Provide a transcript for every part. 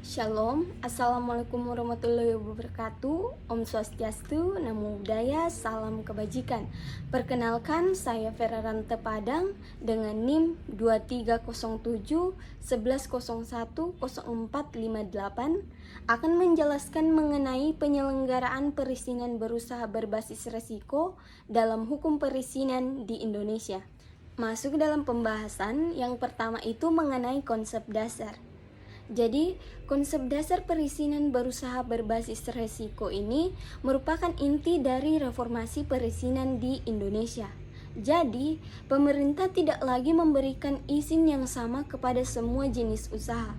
Shalom, Assalamualaikum warahmatullahi wabarakatuh. Om Swastiastu, Namo Buddhaya, Salam Kebajikan. Perkenalkan, saya Ferarante Padang dengan NIM 230711010458 akan menjelaskan mengenai penyelenggaraan perizinan berusaha berbasis resiko dalam hukum perizinan di Indonesia. Masuk dalam pembahasan, yang pertama itu mengenai konsep dasar. Jadi, konsep dasar perizinan berusaha berbasis resiko ini merupakan inti dari reformasi perizinan di Indonesia. Jadi, pemerintah tidak lagi memberikan izin yang sama kepada semua jenis usaha.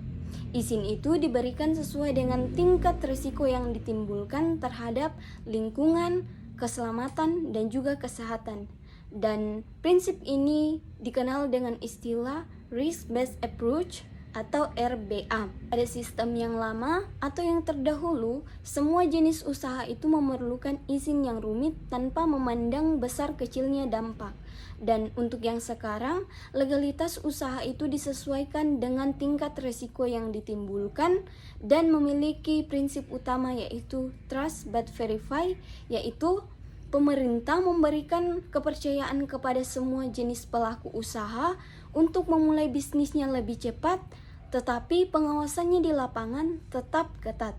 Izin itu diberikan sesuai dengan tingkat risiko yang ditimbulkan terhadap lingkungan, keselamatan, dan juga kesehatan. Dan prinsip ini dikenal dengan istilah Risk-Based Approach atau RBA. Pada sistem yang lama atau yang terdahulu, semua jenis usaha itu memerlukan izin yang rumit tanpa memandang besar kecilnya dampak. Dan untuk yang sekarang, legalitas usaha itu disesuaikan dengan tingkat risiko yang ditimbulkan dan memiliki prinsip utama yaitu trust but verify, yaitu pemerintah memberikan kepercayaan kepada semua jenis pelaku usaha untuk memulai bisnisnya lebih cepat, tetapi pengawasannya di lapangan tetap ketat.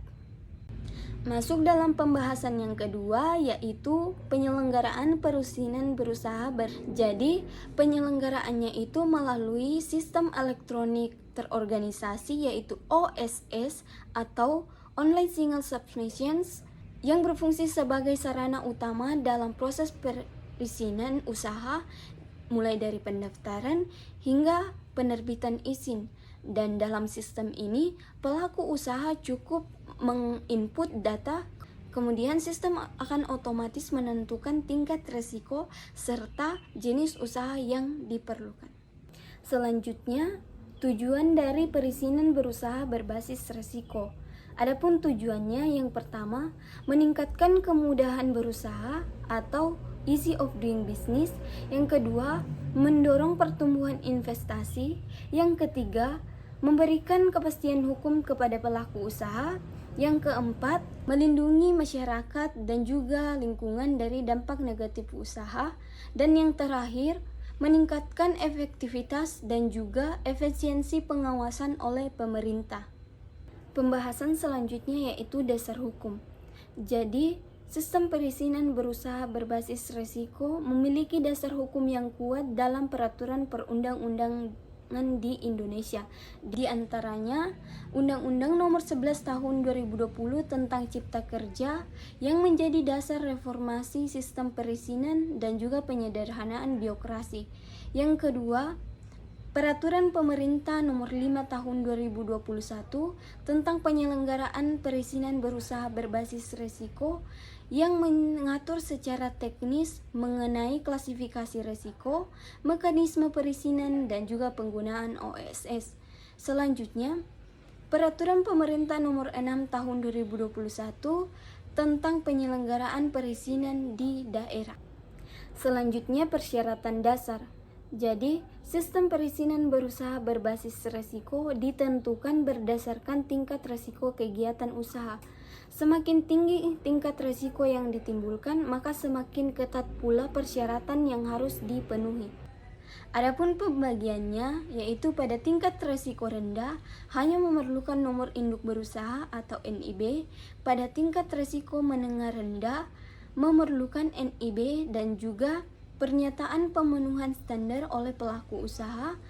Masuk dalam pembahasan yang kedua, yaitu penyelenggaraan perizinan berusaha. Jadi, penyelenggaraannya itu melalui sistem elektronik terorganisasi, yaitu OSS atau Online Single Submissions, yang berfungsi sebagai sarana utama dalam proses perizinan usaha, mulai dari pendaftaran hingga penerbitan izin. Dan dalam sistem ini, pelaku usaha cukup menginput data, kemudian sistem akan otomatis menentukan tingkat risiko serta jenis usaha yang diperlukan. Selanjutnya, tujuan dari perizinan berusaha berbasis risiko. Adapun tujuannya, yang pertama, meningkatkan kemudahan berusaha atau easy of doing business. Yang kedua, mendorong pertumbuhan investasi. Yang ketiga, memberikan kepastian hukum kepada pelaku usaha. Yang keempat, melindungi masyarakat dan juga lingkungan dari dampak negatif usaha. Dan yang terakhir, meningkatkan efektivitas dan juga efisiensi pengawasan oleh pemerintah. Pembahasan selanjutnya yaitu dasar hukum. Jadi, sistem perizinan berusaha berbasis risiko memiliki dasar hukum yang kuat dalam peraturan perundang-undangan di Indonesia. Di antaranya, Undang-Undang Nomor 11 Tahun 2020 tentang Cipta Kerja yang menjadi dasar reformasi sistem perizinan dan juga penyederhanaan birokrasi. Yang kedua, Peraturan Pemerintah Nomor 5 Tahun 2021 tentang penyelenggaraan perizinan berusaha berbasis risiko yang mengatur secara teknis mengenai klasifikasi risiko, mekanisme perizinan, dan juga penggunaan OSS. Selanjutnya, Peraturan Pemerintah Nomor 6 Tahun 2021 tentang penyelenggaraan perizinan di daerah. Selanjutnya, persyaratan dasar. Jadi, sistem perizinan berusaha berbasis risiko ditentukan berdasarkan tingkat risiko kegiatan usaha. Semakin tinggi tingkat risiko yang ditimbulkan, maka semakin ketat pula persyaratan yang harus dipenuhi. Adapun pembagiannya, yaitu pada tingkat risiko rendah hanya memerlukan nomor induk berusaha atau NIB, pada tingkat risiko menengah rendah memerlukan NIB dan juga pernyataan pemenuhan standar oleh pelaku usaha.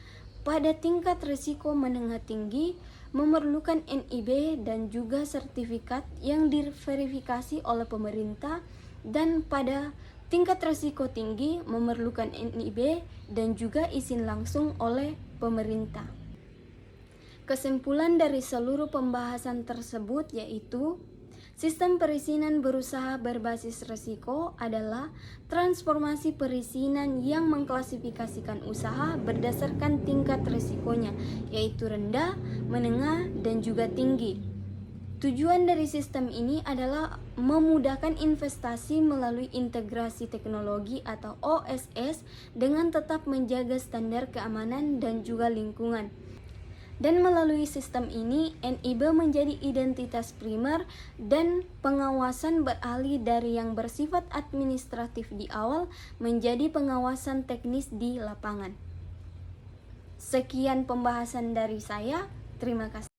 Pada tingkat risiko menengah tinggi memerlukan NIB dan juga sertifikat yang diverifikasi oleh pemerintah, dan pada tingkat risiko tinggi memerlukan NIB dan juga izin langsung oleh pemerintah. Kesimpulan dari seluruh pembahasan tersebut yaitu sistem perizinan berusaha berbasis risiko adalah transformasi perizinan yang mengklasifikasikan usaha berdasarkan tingkat risikonya, yaitu rendah, menengah, dan juga tinggi. Tujuan dari sistem ini adalah memudahkan investasi melalui integrasi teknologi atau OSS dengan tetap menjaga standar keamanan dan juga lingkungan. Dan melalui sistem ini, NIB menjadi identitas primer dan pengawasan beralih dari yang bersifat administratif di awal menjadi pengawasan teknis di lapangan. Sekian pembahasan dari saya. Terima kasih.